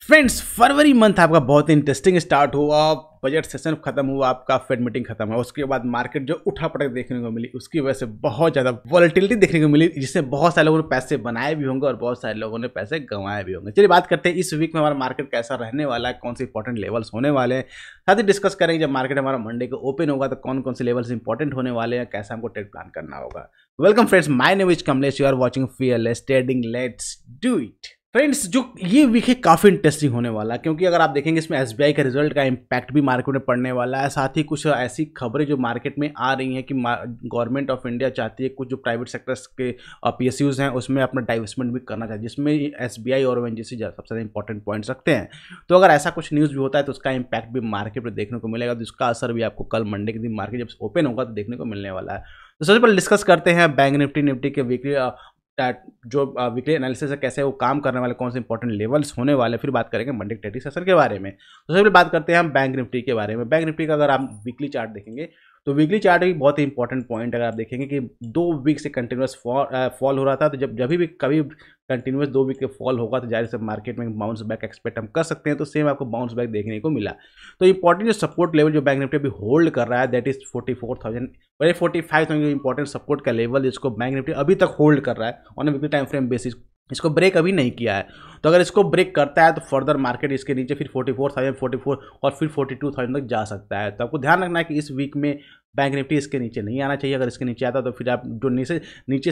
Friends, फरवरी month आपका बहुत interesting start हुआ। बजट सेशन खत्म हुआ, आपका फेड मीटिंग खत्म हुआ, उसके बाद मार्केट जो उठापटक देखने को मिली, उसकी वजह से बहुत ज़्यादा वॉलेटिलिटी देखने को मिली, जिससे बहुत सारे लोगों ने पैसे बनाए भी होंगे और बहुत सारे लोगों ने पैसे गंवाए भी होंगे। चलिए बात करते हैं इस वीक में हमारा मार्केट कैसा रहने वाला है, कौन से इंपॉर्टेंट लेवल्स होने वाले हैं। साथ ही डिस्कस करेंगे जब मार्केट हमारा मंडे को ओपन होगा तो कौन कौन से लेवल्स इंपॉर्टेंट होने वाले हैं, कैसे हमको ट्रेड प्लान करना होगा। Welcome friends, my name is Kamlesh, you are watching fearless trading, let's do it. Friends, जो ये वीक है काफ़ी इंटरेस्टिंग होने वाला है, क्योंकि अगर आप देखेंगे इसमें एसबीआई का रिजल्ट का इम्पैक्ट भी मार्केट में पड़ने वाला है। साथ ही कुछ ऐसी खबरें जो मार्केट में आ रही हैं कि गवर्नमेंट ऑफ इंडिया चाहती है कुछ जो प्राइवेट सेक्टर्स के पीएसयूज हैं उसमें अपना डाइवर्समेंट भी करना चाहिए, जिसमें एसबीआई और ओएनजीसी सबसे ज़्यादा इंपॉर्टेंट पॉइंट्स रखते हैं। तो अगर ऐसा कुछ न्यूज़ भी होता है तो उसका इम्पैक्ट भी मार्केट पर देखने को मिलेगा, तो इसका असर भी आपको कल मंडे के दिन मार्केट जब ओपन होगा तो देखने को मिलने वाला है। तो सबसे पहले डिस्कस करते हैं बैंक निफ्टी के वीकली जो वीकली एनालिसिस है, कैसे वो काम करने वाले, कौन से इंपॉर्टेंट लेवल्स होने वाले, फिर बात करेंगे मंडे ट्रेडिंग सेशन के बारे में। तो सबसे पहले बात करते हैं हम बैंक निफ्टी के बारे में। बैंक निफ्टी का अगर आप वीकली चार्ट देखेंगे तो वीकली चार्ट भी बहुत ही इंपॉर्टेंट पॉइंट, अगर आप देखेंगे कि 2 वीक से कंटिन्यूस फॉल हो रहा था, तो जब भी कभी कंटिन्यूस 2 वीक के फॉल होगा तो जाहिर से मार्केट में बाउंस बैक एक्सपेक्ट हम कर सकते हैं। तो सेम आपको बाउंस बैक देखने को मिला। तो इंपॉर्टेंट जो सपोर्ट लेवल जो बैंक निफ्टी अभी होल्ड कर रहा है, दैट इज 44,000 45,000 इंपॉर्टेंट सपोर्ट का लेवल, जिसको बैंक निफ्टी अभी तक होल्ड कर रहा है on weekly time frame basis. इसको ब्रेक अभी नहीं किया है, तो अगर इसको ब्रेक करता है तो फर्दर मार्केट इसके नीचे फिर 44,000 44 और फिर 42,000 तक जा सकता है। तो आपको ध्यान रखना है कि इस वीक में बैंक निफ्टी इसके नीचे नहीं आना चाहिए। अगर इसके नीचे आता तो फिर आप जो नीचे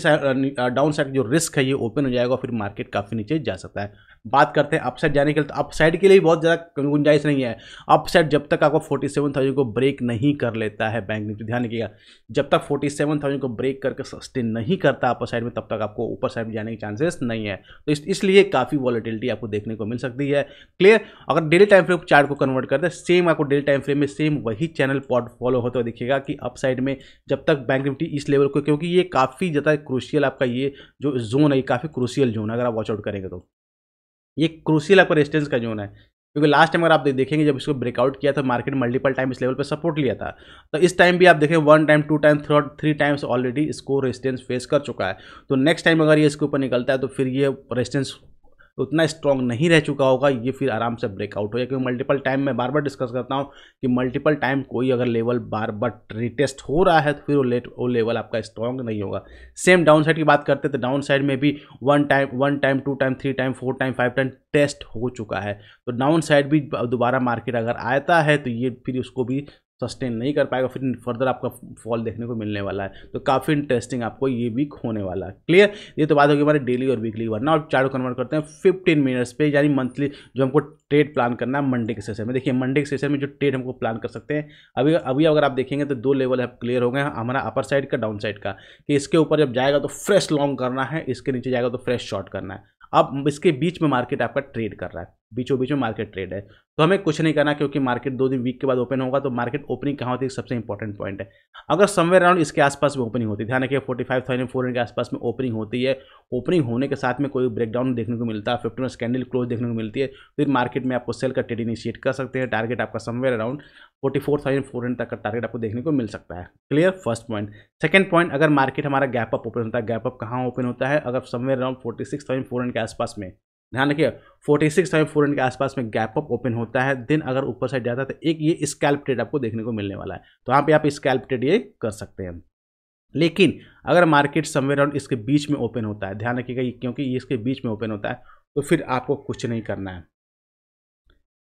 डाउन साइड जो रिस्क है ये ओपन हो जाएगा, फिर मार्केट काफ़ी नीचे जा सकता है। बात करते हैं अपसाइड जाने के लिए, तो अपसाइड के लिए बहुत ज़्यादा गुंजाइश नहीं है। अपसाइड जब तक आपको 47,000 को ब्रेक नहीं कर लेता है बैंक निफ्टी, ध्यान रखिएगा, जब तक 47,000 को ब्रेक करके सस्टेन नहीं करता अपर साइड में, तब तक आपको ऊपर साइड में जाने के चांसेस नहीं है। तो इसलिए काफ़ी वॉलेटिलिटी आपको देखने को मिल सकती है। क्लियर। अगर डेली टाइम फ्रेम चार्ट को कन्वर्ट करते हैं, सेम आपको डेली टाइम फ्रेम में सेम वही चैनल पॉट फॉलो होता हुआ दिखेगा कि अप साइड में जब तक बैंक निफ्टी इस लेवल को, क्योंकि ये काफ़ी ज़्यादा क्रूशियल आपका ये जो जोन है, ये काफ़ी क्रूशियल जोन है। अगर आप वॉच आउट करेंगे तो ये क्रूशियल आपका रेजिस्टेंस का जोन है, क्योंकि लास्ट टाइम अगर आप देखेंगे जब इसको ब्रेकआउट किया था मार्केट मल्टीपल टाइम इस लेवल पे सपोर्ट लिया था। तो इस टाइम भी आप देखें 1 टाइम 2 टाइम 3 टाइम्स ऑलरेडी इसको रेजिस्टेंस फेस कर चुका है। तो नेक्स्ट टाइम अगर ये इसके ऊपर निकलता है तो फिर ये रेजिस्टेंस उतना स्ट्रॉन्ग नहीं रह चुका होगा, ये फिर आराम से ब्रेकआउट हो जाए। क्योंकि मल्टीपल टाइम मैं बार बार डिस्कस करता हूँ कि मल्टीपल टाइम कोई अगर लेवल बार बार रिटेस्ट हो रहा है तो फिर वो लेवल आपका स्ट्रॉन्ग नहीं होगा। सेम डाउन साइड की बात करते हैं तो डाउन साइड में भी 1 time 2 time 3 time 4 time 5 time test हो चुका है। तो डाउन साइड भी दोबारा मार्केट अगर आता है तो ये फिर उसको भी सस्टेन नहीं कर पाएगा, फिर फर्दर आपका फॉल देखने को मिलने वाला है। तो काफ़ी इंटरेस्टिंग आपको ये वीक होने वाला है। क्लियर। ये तो बात होगी हमारे डेली और वीकली वरना, और चार्ट कन्वर्ट करते हैं 15 मिनट्स पे, यानी मंथली जो हमको ट्रेड प्लान करना है मंडे के सेशन में। देखिए मंडे के सेशन में जो ट्रेड हमको प्लान कर सकते हैं, अभी अगर आप देखेंगे तो 2 लेवल अब क्लियर हो गए हैं हमारा, अपर साइड का डाउन साइड का, कि इसके ऊपर जब जाएगा तो फ्रेश लॉन्ग करना है, इसके नीचे जाएगा तो फ्रेश शॉर्ट करना है। अब इसके बीच में मार्केट आपका ट्रेड कर रहा है, बीचों बीच में मार्केट ट्रेड है, तो हमें कुछ नहीं करना, क्योंकि मार्केट 2 दिन वीक के बाद ओपन होगा। तो मार्केट ओपनिंग कहाँ होती है, सबसे इंपॉर्टेंट पॉइंट है। अगर समवेयर अराउंड इसके आसपास में ओपनिंग होती है, ध्यान रखिए 45,400 के आसपास में ओपनिंग होती है, ओपनिंग होने के साथ में कोई ब्रेकडाउन देखने को मिलता है, 15 मिनट कैंडल क्लोज देखने को मिलती है, फिर मार्केट में आपको सेल का ट्रेड इनिशिएट कर सकते हैं। टारगेट आपका समवेयर अराउंड 44,400 तक का टारगेट आपको देखने को मिल सकता है। Clear, first point. Second point, अगर मार्केट हमारा गैप अप ओपन होता है, गैप अप कहाँ ओपन होता है, अगर समवेयर अराउंड 46,400 के आसपास में, ध्यान रखिए 46,400 के आसपास में गैप अप ओपन होता है, दिन अगर ऊपर साइड जाता है तो एक ये स्कैल्प ट्रेड आपको देखने को मिलने वाला है। तो यहाँ पे आप स्कैल्प ट्रेड ये कर सकते हैं। लेकिन अगर मार्केट समवेयर अराउंड इसके बीच में ओपन होता है, ध्यान रखिएगा क्योंकि ये इसके बीच में ओपन होता है, तो फिर आपको कुछ नहीं करना है।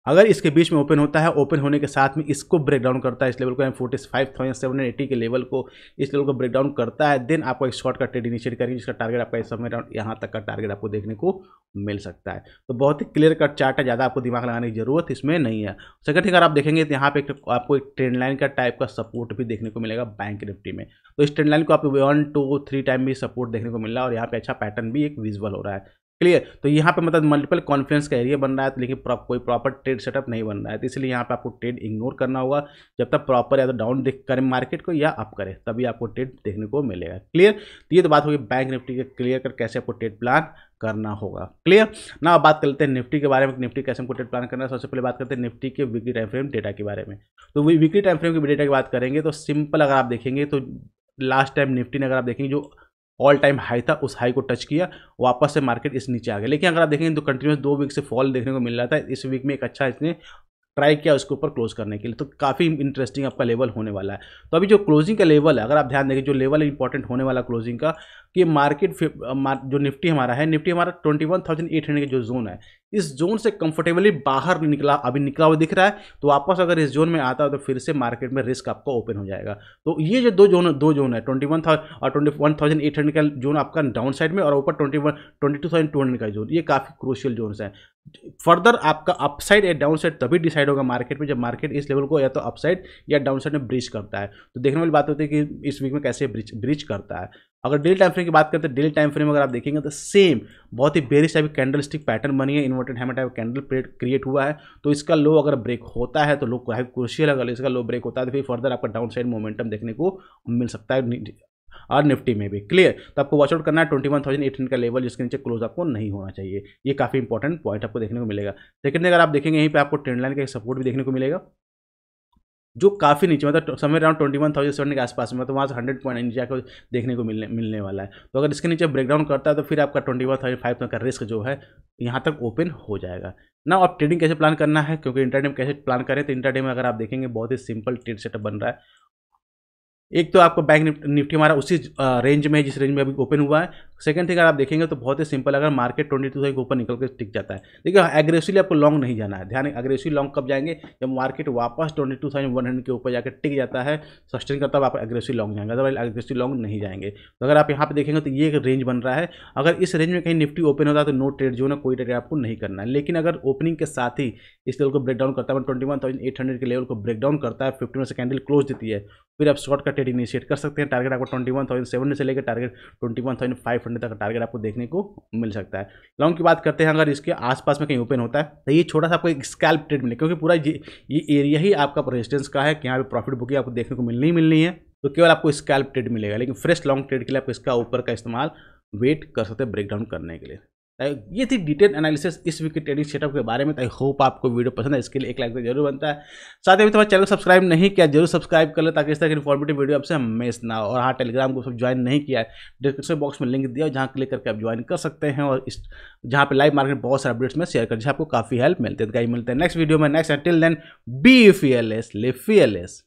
अगर इसके बीच में ओपन होता है, ओपन होने के साथ में इसको ब्रेक डाउन करता है, इस लेवल को 45,780 के लेवल को, इस लेवल को ब्रेक डाउन करता है, देन आपको एक शॉर्ट का ट्रेड इनिशिएट करेंगे, जिसका टारगेट आपका इस समय यहाँ तक का टारगेट आपको देखने को मिल सकता है। तो बहुत ही क्लियर कट चार्ट है, ज़्यादा आपको दिमाग लगाने की जरूरत इसमें नहीं है। सेकंड थिंग, अगर आप देखेंगे तो यहाँ पे आपको एक ट्रेंड लाइन का टाइप का सपोर्ट भी देखने को मिलेगा बैंक निफ्टी में। तो इस ट्रेंड लाइन को आपको 1 2 3 टाइम भी सपोर्ट देखने को मिल रहा है, और यहाँ पे अच्छा पैटर्न भी एक विजुअल हो रहा है। क्लियर। तो यहाँ पे मतलब मल्टीपल कॉन्फ्रेंस का एरिया बन रहा है, तो लेकिन कोई प्रॉपर ट्रेड सेटअप नहीं बन रहा है, तो इसलिए यहाँ पे आपको ट्रेड इग्नोर करना होगा। जब तक प्रॉपर या तो डाउन देख करें मार्केट को या अप करें, तभी आपको ट्रेड देखने को मिलेगा। क्लियर। तो ये तो बात होगी बैंक निफ्टी के क्लियर कर कैसे आपको ट्रेड प्लान करना होगा। क्लियर ना। अब बात कर लेते हैं निफ्टी के बारे में, निफ्टी कैसे हमको ट्रेड प्लान करना है। सबसे पहले बात करते हैं निफ्टी के वीकली टाइम फ्रेम डेटा के बारे में। तो वीकली टाइम फ्रेम के डेटा की बात करेंगे तो सिंपल, अगर आप देखेंगे तो लास्ट टाइम निफ्टी ने, अगर आप देखेंगे जो ऑल टाइम हाई था, उस हाई को टच किया, वापस से मार्केट इस नीचे आ गया। लेकिन अगर आप देखेंगे तो कंटिन्यूस 2 वीक से फॉल देखने को मिल रहा था, इस वीक में एक अच्छा इसने ट्राई किया उसके ऊपर क्लोज करने के लिए, तो काफ़ी इंटरेस्टिंग आपका लेवल होने वाला है। तो अभी जो क्लोजिंग का लेवल है, अगर आप ध्यान देंगे जो लेवल है इंपॉर्टेंट होने वाला क्लोजिंग का, कि मार्केट जो निफ्टी हमारा है, निफ्टी हमारा 21,800 का जो जोन है, इस जोन से कंफर्टेबली बाहर निकला, अभी निकला हुआ दिख रहा है। तो वापस अगर इस जोन में आता है तो फिर से मार्केट में रिस्क आपका ओपन हो जाएगा। तो ये जो दो जोन है 21,000 और 21,800 का जोन आपका डाउन साइड में, और ऊपर 22,200 का जोन, ये काफ़ी क्रूशियल जोन है। फर्दर आपका अपसाइड या डाउन साइड तभी डिसाइड होगा मार्केट में जब मार्केट इस लेवल को या तो अपसाइड या डाउन साइड में ब्रीच करता है। तो देखने वाली बात होती है कि इस वीक में कैसे ब्रीच करता है। अगर डेली टाइम फ्रेम की बात करते हैं, डेली टाइम फ्रेम अगर आप देखेंगे तो सेम बहुत ही bearish type candlestick pattern बनी है, inverted hammer type candle create हुआ है। तो इसका लो अगर ब्रेक होता है तो लो क्रूशियल, अगर इसका लो ब्रेक होता है तो फिर फर्दर आपका डाउन साइड मोमेंटम देखने को मिल सकता है, और निफ्टी में भी। क्लियर? तो आपको वॉच आउट करना है 21,800 का लेवल, जिसके नीचे क्लोज आपको नहीं होना चाहिए। ये काफ़ी इंपॉर्टेंट पॉइंट आपको देखने को मिलेगा। सेकंड, अगर आप देखेंगे यहीं पे आपको ट्रेंड लाइन का सपोर्ट भी देखने को मिलेगा, जो काफ़ी नीचे, मतलब समय अराउंड 21,000 के आसपास में, तो वहाँ से 100 पॉइंट नीचे आकर देखने को मिलने वाला है। तो अगर इसके नीचे ब्रेकडाउन करता है तो फिर आपका 21,500 तक का रिस्क जो है यहाँ तक ओपन हो जाएगा ना। आप ट्रेडिंग कैसे प्लान करना है, क्योंकि इंटरडे में कैसे प्लान करें, तो इंटरडे में अगर आप देखेंगे बहुत ही सिंपल ट्रेड सेटअप बन रहा है। एक तो आपको बैंक निफ्टी हमारा उसी रेंज में है जिस रेंज में अभी ओपन हुआ है। सेकंड थिंग अगर आप देखेंगे तो बहुत ही सिंपल, अगर मार्केट 22,000 के ऊपर निकल के टिक जाता है, देखिए एग्रेसिवली आपको लॉन्ग नहीं जाना है। ध्यान, एग्रेसिवली लॉन्ग कब जाएंगे, जब मार्केट वापस 22,100 के ऊपर जाकर टिक जाता है, सस्टेन करता है, आप एग्रेसिव लॉन्ग जाएंगे, अदरवाइज एग्रेसिव लॉन्ग नहीं जाएंगे। तो अगर आप यहाँ पे देखेंगे तो ये एक रेंज बन रहा है, अगर इस रेंज में कहीं निफ्टी ओपन होता है तो नो ट्रेड जो है, कोई ट्रेड आपको नहीं करना है। लेकिन अगर ओपनिंग के साथ ही इस लेवल को ब्रेकडाउन करता है, 21,800 के लेवल को ब्रेकडाउन करता है, 15 में से कैंडल क्लोज देती है, फिर आप शॉर्ट का ट्रेड इनिशिएट कर सकते हैं। टारगेट आपको 21,700 से लेकर टारगेट 21,500 तक का टारगेट आपको देखने को मिल सकता है। लॉन्ग की बात करते हैं, अगर इसके आसपास में कहीं ओपन होता है तो ये छोटा सा आपको एक स्कैल्प ट्रेड मिले, क्योंकि पूरा ये एरिया ही आपका रेजिस्टेंस का है कि यहाँ पे प्रॉफिट बुकिंग आपको देखने को मिलनी है। तो केवल आपको स्कैल्प ट्रेड मिलेगा, लेकिन फ्रेश लॉन्ग ट्रेड के लिए आप इसका ऊपर का इस्तेमाल वेट कर सकते हैं ब्रेकडाउन करने के लिए। ये थी डिटेल एनालिसिस इस वीक के ट्रेडिंग सेटअप के बारे में। आई होप आपको वीडियो पसंद है, इसके लिए एक लाइक तो जरूर बनता है। साथ ही अभी तुम्हारे चैनल को सब्सक्राइब नहीं किया, जरूर सब्सक्राइब कर ले ताकि इस तरह की इन्फॉर्मेटिव वीडियो आपसे मिस ना हो। और हाँ, टेलीग्राम को सब ज्वाइन नहीं किया है, डिस्क्रिप्शन बॉक्स में लिंक दिया, जहाँ क्लिक करके आप ज्वाइन कर सकते हैं, और इस जहाँ पे लाइव मार्केट बहुत सारे अपडेट्स में शेयर कर, जिससे आपको काफ़ी हेल्प मिलती है। तो मिलते हैं नेक्स्ट वीडियो में, next. Till then be fearless, live fearless.